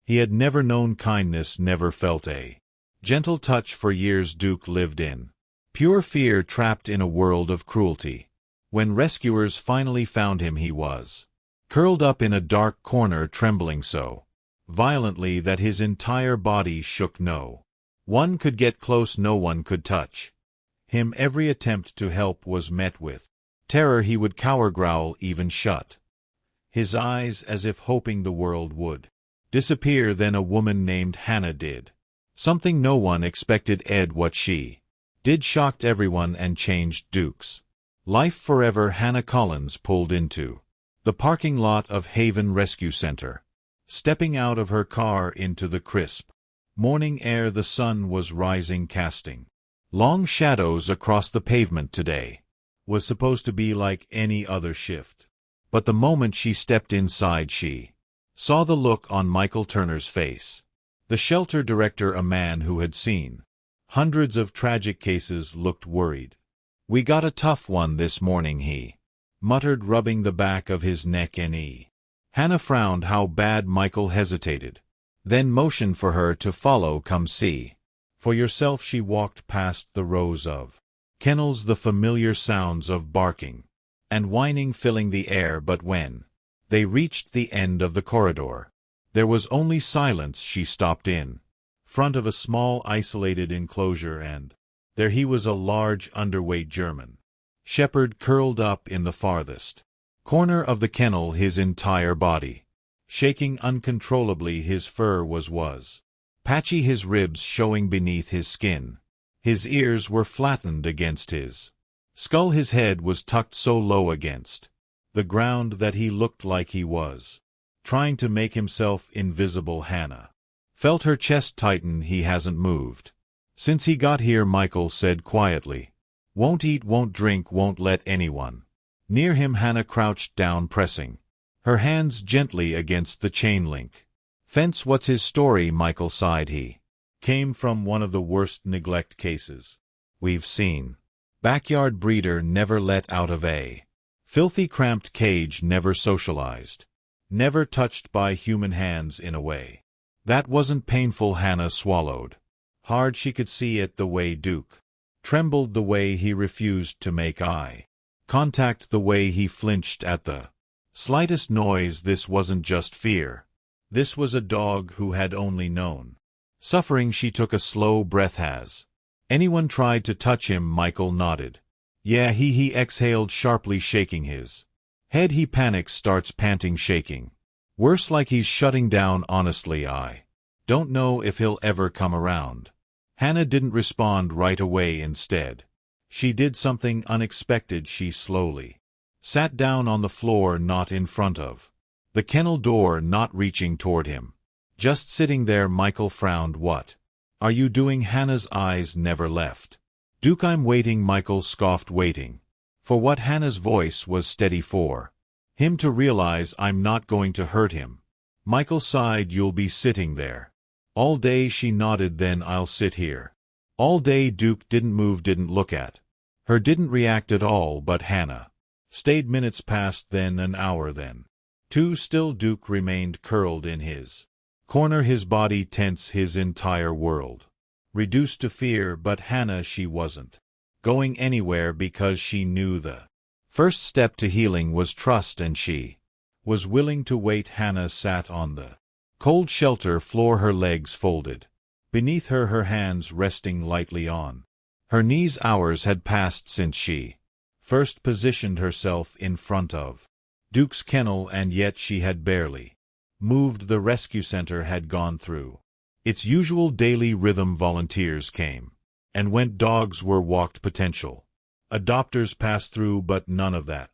He had never known kindness, never felt a gentle touch for years. Duke lived in pure fear, trapped in a world of cruelty. When rescuers finally found him, he was curled up in a dark corner, trembling so violently that his entire body shook. No one could get close, no one could touch him. Every attempt to help was met with terror. He would cower, growl, even shut his eyes as if hoping the world would disappear. Then a woman named Hannah did something no one expected. What she did shocked everyone and changed Duke's life forever. Hannah Collins pulled into the parking lot of Haven Rescue Center. Stepping out of her car into the crisp morning air, the sun was rising, casting long shadows across the pavement. Today was supposed to be like any other shift, but the moment she stepped inside, she saw the look on Michael Turner's face. The shelter director, a man who had seen hundreds of tragic cases, looked worried. "We got a tough one this morning," he muttered, rubbing the back of his neck. Hannah frowned. "How bad?" Michael hesitated, then motioned for her to follow. "Come see for yourself." She walked past the rows of kennels, the familiar sounds of barking and whining filling the air. But when they reached the end of the corridor, there was only silence. She stopped in front of a small isolated enclosure, and there he was, a large underweight German shepherd curled up in the farthest corner of the kennel, his entire body shaking uncontrollably. His fur was patchy, his ribs showing beneath his skin. His ears were flattened against his skull. His head was tucked so low against the ground that he looked like he was trying to make himself invisible. Hannah felt her chest tighten. "He hasn't moved since he got here," Michael said quietly. "Won't eat, won't drink, won't let anyone near him." Hannah crouched down, pressing her hands gently against the chain link fence. "What's his story?" Michael sighed. "He came from one of the worst neglect cases we've seen. Backyard breeder, never let out of a filthy cramped cage, never socialized, never touched by human hands in a way that wasn't painful." Hannah swallowed hard. She could see it, the way Duke trembled, the way he refused to make eye contact, the way he flinched at the slightest noise. This wasn't just fear. This was a dog who had only known suffering. She took a slow breath. "Has anyone tried to touch him?" Michael nodded. "Yeah, he exhaled sharply, shaking his head. He panics, starts panting, shaking worse, like he's shutting down. Honestly, I don't know if he'll ever come around." Hannah didn't respond right away. Instead, she did something unexpected. She slowly sat down on the floor, not in front of the kennel door, not reaching toward him, just sitting there. Michael frowned. "What are you doing?" Hannah's eyes never left Duke. "I'm waiting," Michael scoffed. "Waiting for what?" Hannah's voice was steady. "For him to realize I'm not going to hurt him." Michael sighed. "You'll be sitting there all day?" She nodded. "Then I'll sit here all day." Duke didn't move, didn't look at her, didn't react at all. But Hannah stayed. Minutes passed, then an hour, then two. Still Duke remained curled in his corner, his body tense, his entire world reduced to fear. But Hannah, she wasn't going anywhere, because she knew the first step to healing was trust, and she was willing to wait. Hannah sat on the cold shelter floor, her legs folded beneath her, her hands resting lightly on her knees. Hours had passed since she first positioned herself in front of Duke's kennel, and yet she had barely moved. The rescue center had gone through its usual daily rhythm. Volunteers came and went, dogs were walked, potential adopters passed through, but none of that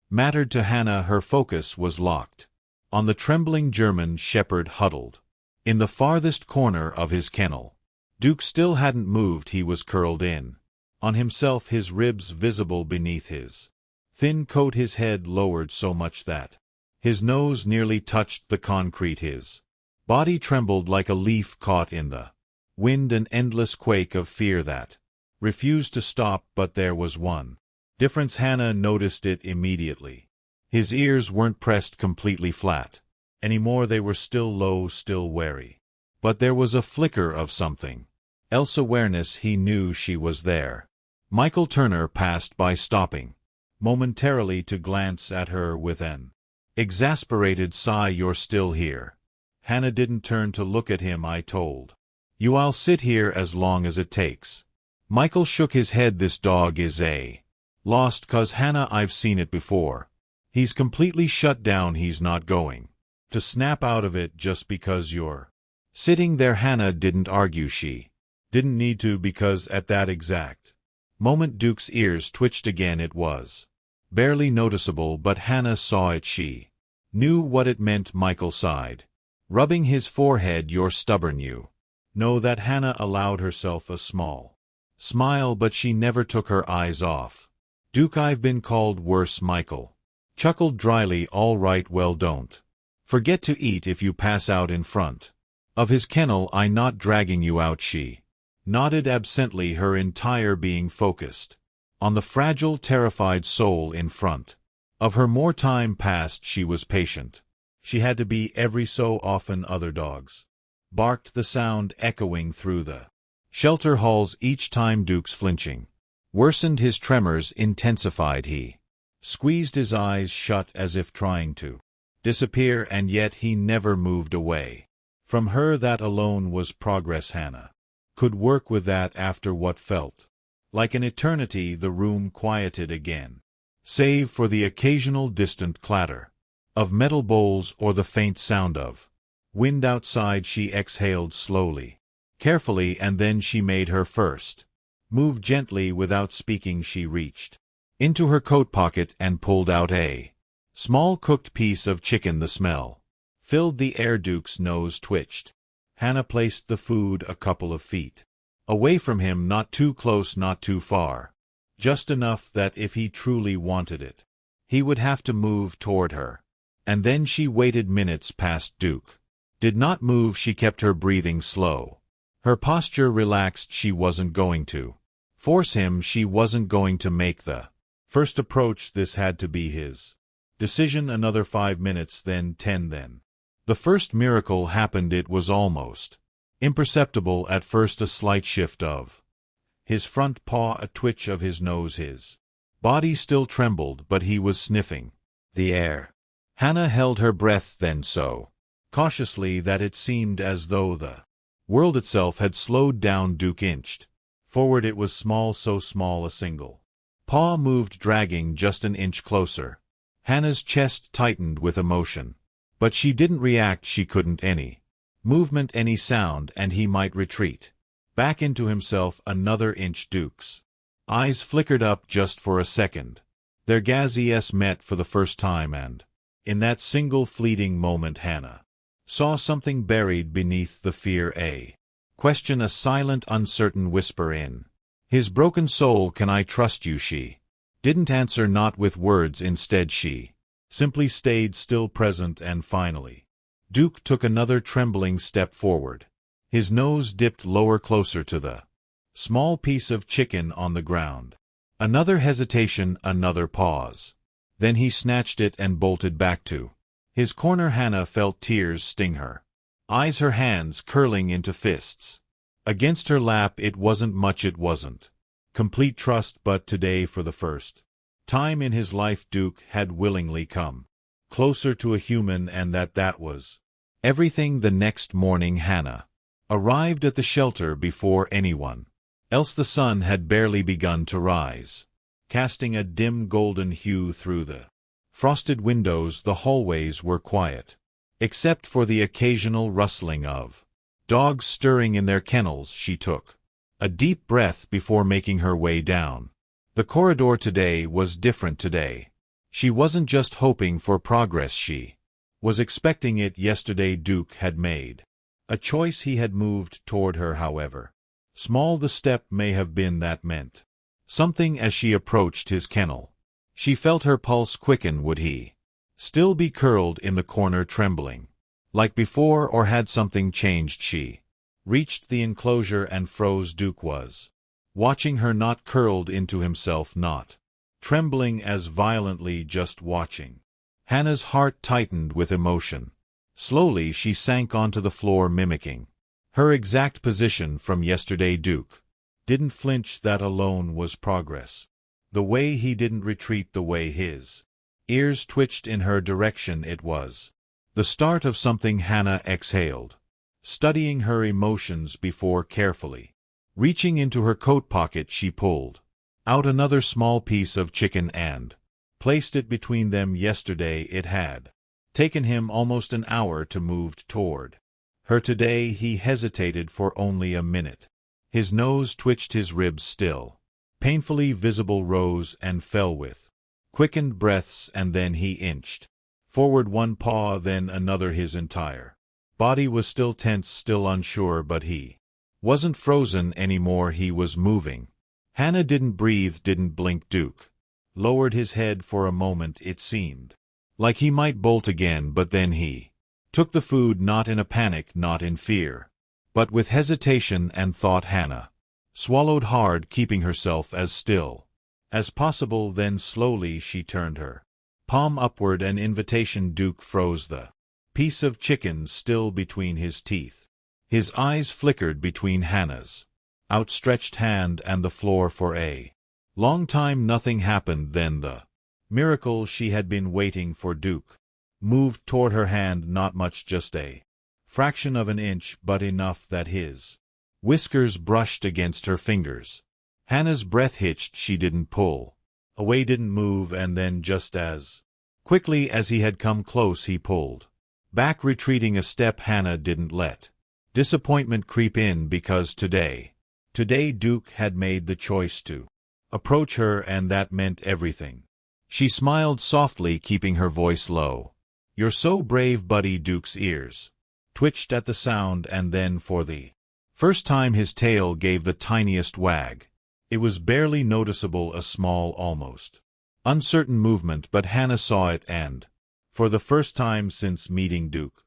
mattered to Hannah. Her focus was locked on the trembling German shepherd huddled in the farthest corner of his kennel. Duke still hadn't moved. He was curled in on himself, his ribs visible beneath his thin coat, his head lowered so much that his nose nearly touched the concrete. His body trembled like a leaf caught in the wind, an endless quake of fear that refused to stop. But there was one difference. Hannah noticed it immediately. His ears weren't pressed completely flat. Anymore they were still low, still wary. But there was a flicker of something. Else awareness he knew she was there. Michael Turner passed by, stopping momentarily to glance at her with an exasperated sigh. "You're still here?" Hannah didn't turn to look at him. "I told you I'll sit here as long as it takes." Michael shook his head. "This dog is lost, 'cause Hannah, I've seen it before. He's completely shut down. He's not going to snap out of it just because you're sitting there." Hannah didn't argue. She didn't need to, because at that exact moment Duke's ears twitched again. It was barely noticeable, but Hannah saw it. She knew what it meant. Michael sighed, rubbing his forehead. "You're stubborn, you know that." Hannah allowed herself a small smile, but she never took her eyes off Duke. "I've been called worse." Michael chuckled dryly. "All right, well, don't forget to eat if you pass out in front of his kennel. I'm not dragging you out." She nodded absently, her entire being focused on the fragile, terrified soul in front of her. More time passed. She was patient. She had to be. Every so often other dogs barked, the sound echoing through the shelter halls. Each time Duke's flinching worsened, his tremors intensified. He squeezed his eyes shut as if trying to disappear, and yet he never moved away from her. That alone was progress. Hannah could work with that. After what felt like an eternity, the room quieted again, save for the occasional distant clatter of metal bowls or the faint sound of wind outside. She exhaled slowly, carefully, and then she made her first move. Gently, without speaking, she reached into her coat pocket and pulled out a small cooked piece of chicken. The smell filled the air. Duke's nose twitched. Hannah placed the food a couple of feet away from him, not too close, not too far, just enough that if he truly wanted it, he would have to move toward her. And then she waited. Minutes passed. Duke did not move. She kept her breathing slow, her posture relaxed. She wasn't going to force him. She wasn't going to make the first approach. This had to be his decision. Another 5 minutes, then 10, then the first miracle happened. It was almost imperceptible at first, a slight shift of his front paw, a twitch of his nose. His body still trembled, but he was sniffing the air. Hannah held her breath, then so cautiously that it seemed as though the world itself had slowed down. Duke inched forward. It was small, so small, a single paw moved, dragging just an inch closer. Hannah's chest tightened with emotion, but she didn't react. She couldn't. Any movement, any sound, and he might retreat back into himself another inch. Duke's eyes flickered up just for a second. Their gazes met for the first time, and in that single fleeting moment Hannah saw something buried beneath the fear, a question, a silent, uncertain whisper in his broken soul. "Can I trust you?" She didn't answer, not with words. Instead she simply stayed still, present, and finally Duke took another trembling step forward. His nose dipped lower, closer to the small piece of chicken on the ground. Another hesitation, another pause. Then he snatched it and bolted back to his corner. Hannah felt tears sting her eyes, her hands curling into fists against her lap. It wasn't much, it wasn't complete trust, but today, for the first time in his life, Duke had willingly come closer to a human, and that was everything. The next morning Hannah arrived at the shelter before anyone else. The sun had barely begun to rise, casting a dim golden hue through the frosted windows. The hallways were quiet, except for the occasional rustling of dogs stirring in their kennels. She took a deep breath before making her way down the corridor. Today was different. Today she wasn't just hoping for progress, she was expecting it. Yesterday Duke had made a choice. He had moved toward her, however small the step may have been. That meant something. As she approached his kennel, she felt her pulse quicken. Would he still be curled in the corner, trembling like before, or had something changed? She reached the enclosure and froze. Duke was watching her, not curled into himself, not trembling as violently, just watching. Hannah's heart tightened with emotion. Slowly she sank onto the floor, mimicking her exact position from yesterday. Duke didn't flinch. That alone was progress. The way he didn't retreat, the way his ears twitched in her direction, it was the start of something. Hannah exhaled, studying her emotions before carefully reaching into her coat pocket. She pulled out another small piece of chicken and placed it between them. Yesterday it had taken him almost an hour to move toward her. Today he hesitated for only a minute. His nose twitched, his ribs still painfully visible rose and fell with quickened breaths, and then he inched forward, one paw, then another. His entire body was still tense, still unsure, but he wasn't frozen anymore. He was moving. Hannah didn't breathe, didn't blink. Duke lowered his head for a moment. It seemed like he might bolt again, but then he took the food, not in a panic, not in fear, but with hesitation and thought. Hannah swallowed hard, keeping herself as still as possible. Then slowly she turned her palm upward, an invitation. Duke froze the piece of chicken still between his teeth. His eyes flickered between Hannah's outstretched hand and the floor for a long time. Nothing happened. Then the miracle she had been waiting for. Duke moved toward her hand, not much, just a fraction of an inch, but enough that his whiskers brushed against her fingers. Hannah's breath hitched. She didn't pull away, didn't move, and then just as quickly as he had come close, he pulled back, retreating a step. Hannah didn't let disappointment creep in, because today Duke had made the choice to approach her, and that meant everything. She smiled softly, keeping her voice low. "You're so brave, buddy." Duke's ears twitched at the sound, and then for the first time his tail gave the tiniest wag. It was barely noticeable, a small, almost uncertain movement, but Hannah saw it, and for the first time since meeting Duke,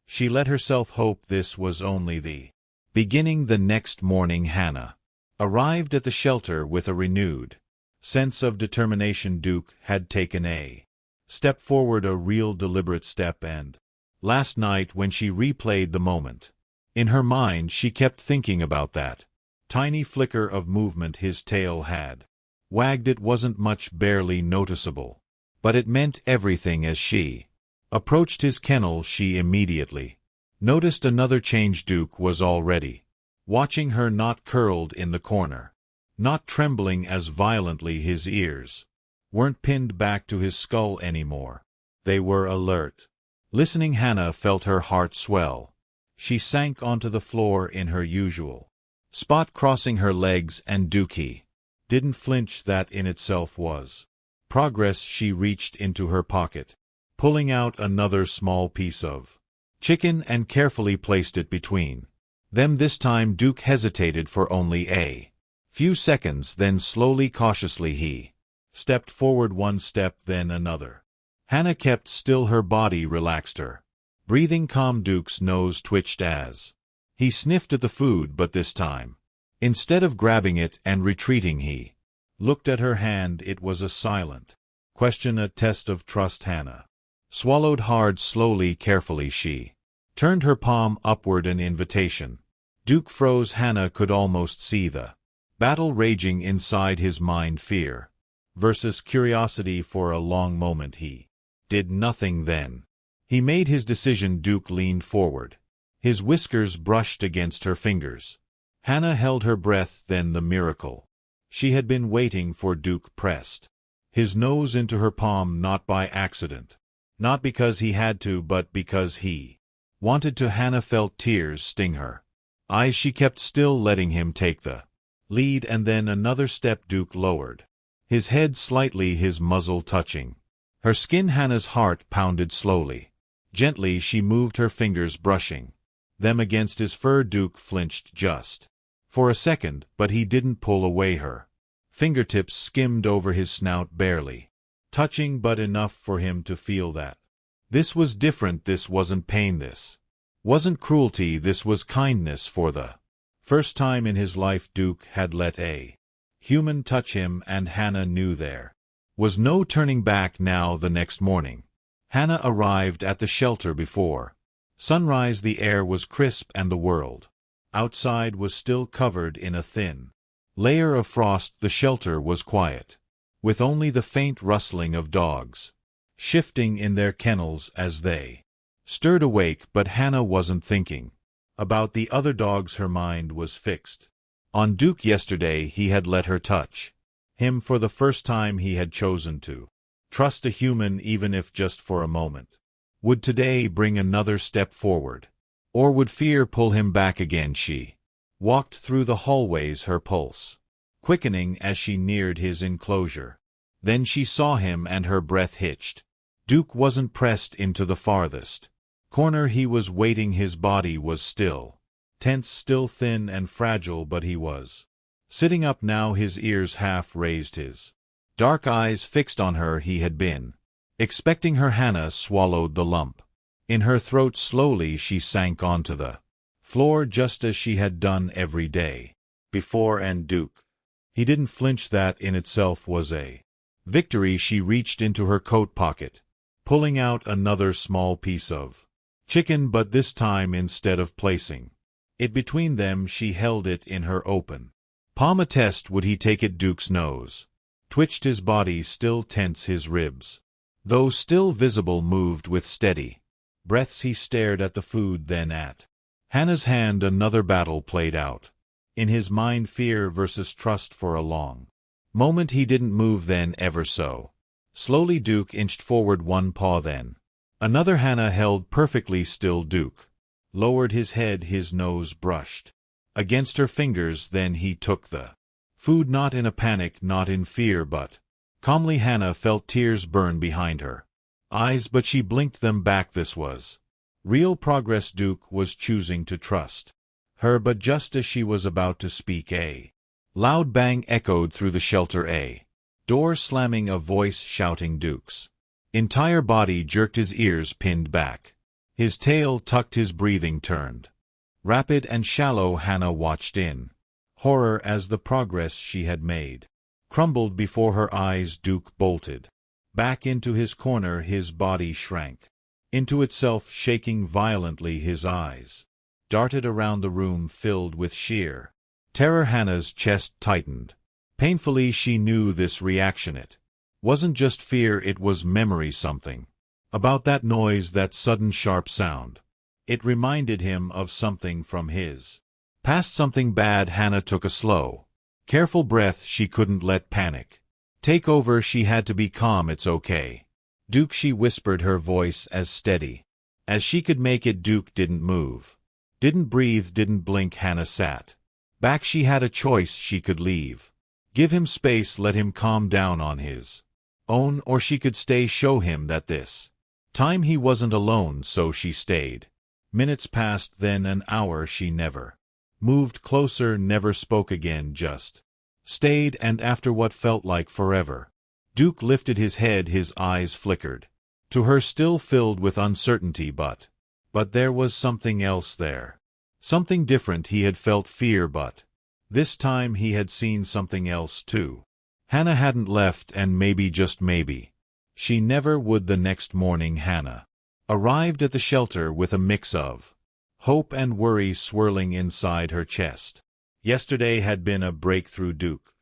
she let herself hope this was only the beginning. The next morning Hannah arrived at the shelter with a renewed sense of determination. Duke had taken a step forward, a real deliberate step, and last night when she replayed the moment in her mind, she kept thinking about that tiny flicker of movement his tail had wagged. It wasn't much, barely noticeable, but it meant everything. As she approached his kennel, she immediately noticed another change. Duke was already watching her, not curled in the corner, not trembling as violently. His ears weren't pinned back to his skull anymore. They were alert, listening. Hannah felt her heart swell. She sank onto the floor in her usual spot, crossing her legs, and Duke didn't flinch. That in itself was progress. She reached into her pocket, pulling out another small piece of chicken, and carefully placed it between them. This time Duke hesitated for only a few seconds, then slowly, cautiously he stepped forward, one step, then another. Hannah kept still, her body relaxed, her breathing calm. Duke's nose twitched as he sniffed at the food, but this time, instead of grabbing it and retreating, he looked at her hand. It was a silent question, a test of trust. Hannah swallowed hard, slowly, carefully. She turned her palm upward, an invitation. Duke froze. Hannah could almost see the battle raging inside his mind, fear versus curiosity. For a long moment he did nothing, then he made his decision. Duke leaned forward. His whiskers brushed against her fingers. Hannah held her breath. Then the miracle she had been waiting for. Duke pressed his nose into her palm, not by accident, not because he had to, but because he wanted to. Hannah felt tears sting her eyes. She kept still, letting him take the lead, and then another step. Duke lowered his head slightly, his muzzle touching her skin. Hannah's heart pounded slowly. Gently she moved her fingers, brushing them against his fur. Duke flinched just for a second, but he didn't pull away. Her fingertips skimmed over his snout, barely touching, but enough for him to feel that this was different. This wasn't pain, this wasn't cruelty, this was kindness. For the first time in his life, Duke had let a human touch him, and Hannah knew there was no turning back now. The next morning Hannah arrived at the shelter before Sunrise, the air was crisp and the world outside was still covered in a thin layer of frost. The shelter was quiet, with only the faint rustling of dogs shifting in their kennels as they stirred awake. But Hannah wasn't thinking about the other dogs. Her mind was fixed on Duke. Yesterday he had let her touch him for the first time. He had chosen to trust a human, even if just for a moment. Would today bring another step forward, or would fear pull him back again? She walked through the hallways, her pulse quickening as she neared his enclosure. Then she saw him and her breath hitched. Duke wasn't pressed into the farthest corner. He was waiting. His body was still tense, still thin and fragile, but he was sitting up now, his ears half raised, his dark eyes fixed on her. He had been expecting her. Hannah swallowed the lump in her throat. Slowly she sank onto the floor, just as she had done every day before. And Duke, he didn't flinch. That in itself was a victory. She reached into her coat pocket, pulling out another small piece of chicken, but this time, instead of placing it between them, she held it in her open palm. A test. Would he take it? Duke's nose twitched, his body still tense, his ribs, though still visible, moved with steady breaths. He stared at the food, then at Hannah's hand. Another battle played out in his mind, fear versus trust. For a long moment he didn't move, then ever so slowly Duke inched forward, one paw, then another. Hannah held perfectly still. Duke lowered his head, his nose brushed against her fingers. Then he took the food, not in a panic, not in fear, but calmly. Hannah felt tears burn behind her eyes, but she blinked them back. This was real progress. Duke was choosing to trust her, but just as she was about to speak, a loud bang echoed through the shelter, a door slamming, a voice shouting. Duke's entire body jerked, his ears pinned back, his tail tucked, his breathing turned rapid and shallow. Hannah watched in horror as the progress she had made crumbled before her eyes. Duke bolted back into his corner, his body shrank into itself, shaking violently. His eyes darted around the room, filled with sheer terror. Hannah's chest tightened painfully. She knew this reaction. It wasn't just fear, it was memory. Something about that noise, that sudden sharp sound. It reminded him of something from his past, something bad. Hannah took a slow, careful breath. She couldn't let panic take over. She had to be calm. It's okay, Duke, she whispered, her voice as steady as she could make it. Duke didn't move, didn't breathe, didn't blink. Hannah sat back. She had a choice. She could leave, give him space, let him calm down on his own, or she could stay, show him that this time he wasn't alone. So she stayed. Minutes passed, then an hour. She never moved closer, never spoke again, just stayed. And after what felt like forever, Duke lifted his head, his eyes flickered to her, still filled with uncertainty. But there was something else there, something different. He had felt fear, but this time he had seen something else too. Hannah hadn't left, and maybe, just maybe, she never would. The next morning Hannah arrived at the shelter with a mix of hope and worry swirling inside her chest. Yesterday had been a breakthrough. Duke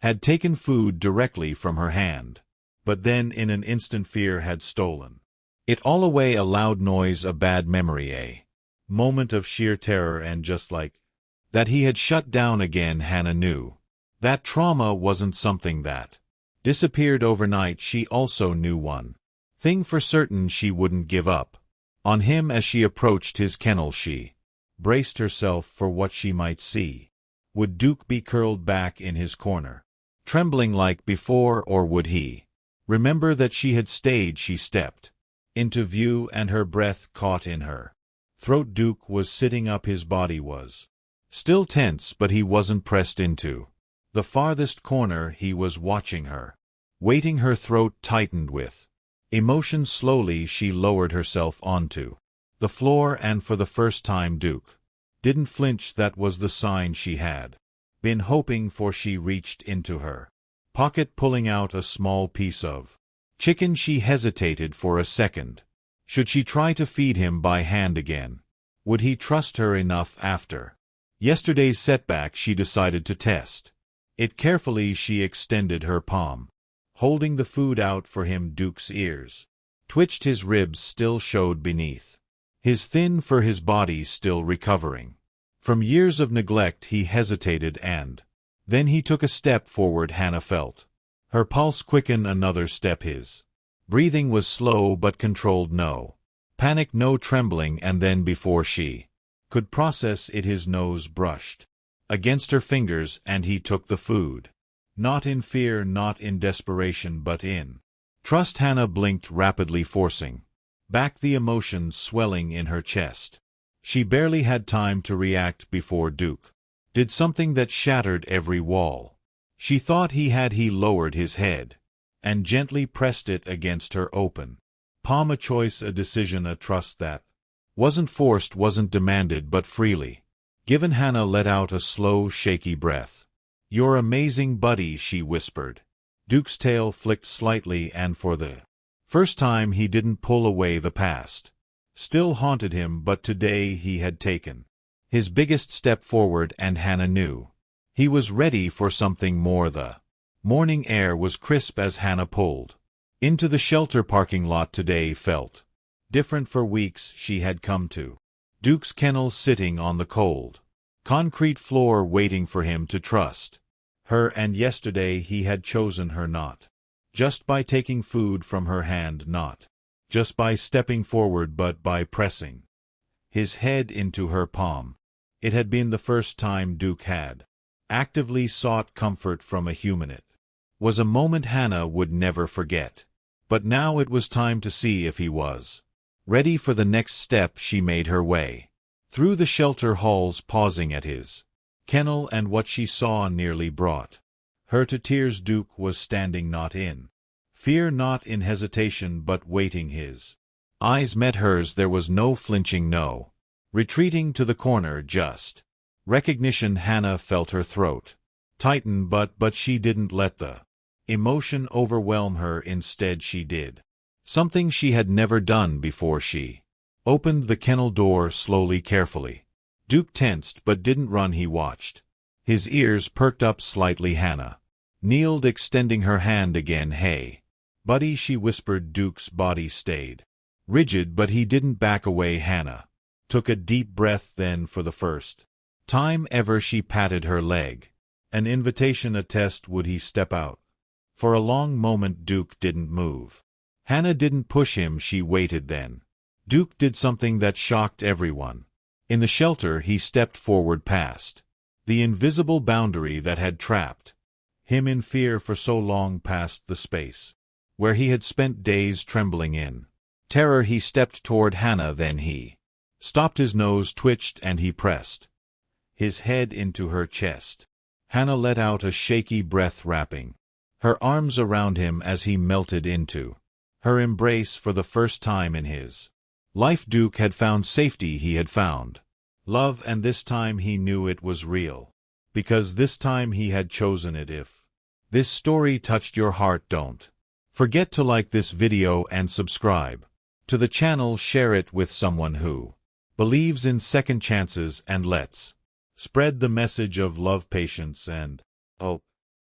had taken food directly from her hand, but then in an instant fear had stolen it all away. A loud noise, a bad memory, a moment of sheer terror, and just like that he had shut down again. Hannah knew that trauma wasn't something that disappeared overnight. She also knew one thing for certain: she wouldn't give up on him. As she approached his kennel, she braced herself for what she might see. Would Duke be curled back in his corner, trembling like before, or would he remember that she had stayed? She stepped into view, and her breath caught in her throat. Duke was sitting up, his body was still tense, but he wasn't pressed into the farthest corner. He was watching her, waiting. Her throat tightened with emotion. Slowly she lowered herself onto the floor, and for the first time Duke didn't flinch. That was the sign she had been hoping for. She reached into her pocket, pulling out a small piece of chicken. She hesitated for a second, Should she try to feed him by hand again? Would he trust her enough after yesterday's setback? She decided to test it carefully. She extended her palm, holding the food out for him. Duke's ears twitched, his ribs still showed beneath his thin fur, his body still recovering from years of neglect. He hesitated, and then he took a step forward. Hannah felt her pulse quicken another step. His breathing was slow but controlled. No panic, no trembling. And then, before she could process it, his nose brushed against her fingers, and he took the food. Not in fear, not in desperation, but in trust. Hannah blinked rapidly, forcing back the emotions swelling in her chest. She barely had time to react before Duke did something that shattered every wall she thought he had. He lowered his head and gently pressed it against her open palm. A choice, a decision, a trust that wasn't forced, wasn't demanded, but freely given. Hannah let out a slow, shaky breath. "You're amazing, buddy," she whispered. Duke's tail flicked slightly, and for the first time he didn't pull away. The past still haunted him, but today he had taken his biggest step forward, and Hannah knew he was ready for something more. The morning air was crisp as Hannah pulled into the shelter parking lot. Today felt different. For weeks she had come to Duke's kennel, sitting on the cold concrete floor, waiting for him to trust her, and yesterday he had chosen her, not just by taking food from her hand, not just by stepping forward, but by pressing his head into her palm. It had been the first time Duke had actively sought comfort from a human. It was a moment Hannah would never forget. But now it was time to see if he was ready for the next step. She made her way through the shelter halls, pausing at his kennel, and what she saw nearly brought her to tears. Duke was standing, not in fear, not in hesitation, but waiting. His eyes met hers. There was no flinching, no retreating to the corner, just recognition. Hannah felt her throat tighten, but she didn't let the emotion overwhelm her. Instead, she did something she had never done before. She opened the kennel door slowly, carefully. Duke tensed but didn't run. He watched, his ears perked up slightly. Hannah kneeled, extending her hand again. "Hey, buddy," she whispered. Duke's body stayed rigid, but he didn't back away. Hannah took a deep breath. Then, for the first time ever, she patted her leg. An invitation, a test. Would he step out? For a long moment Duke didn't move. Hannah didn't push him, she waited. Then Duke did something that shocked everyone in the shelter. He stepped forward, past the invisible boundary that had trapped him in fear for so long, past the space where he had spent days trembling in terror. He stepped toward Hannah, then he stopped. His nose twitched, and he pressed his head into her chest. Hannah let out a shaky breath, wrapping her arms around him as he melted into her embrace. For the first time in his life, Duke had found safety. He had found love, and this time he knew it was real, because this time he had chosen it. If this story touched your heart, don't forget to like this video and subscribe to the channel. Share it with someone who believes in second chances, and let's spread the message of love, patience, and hope.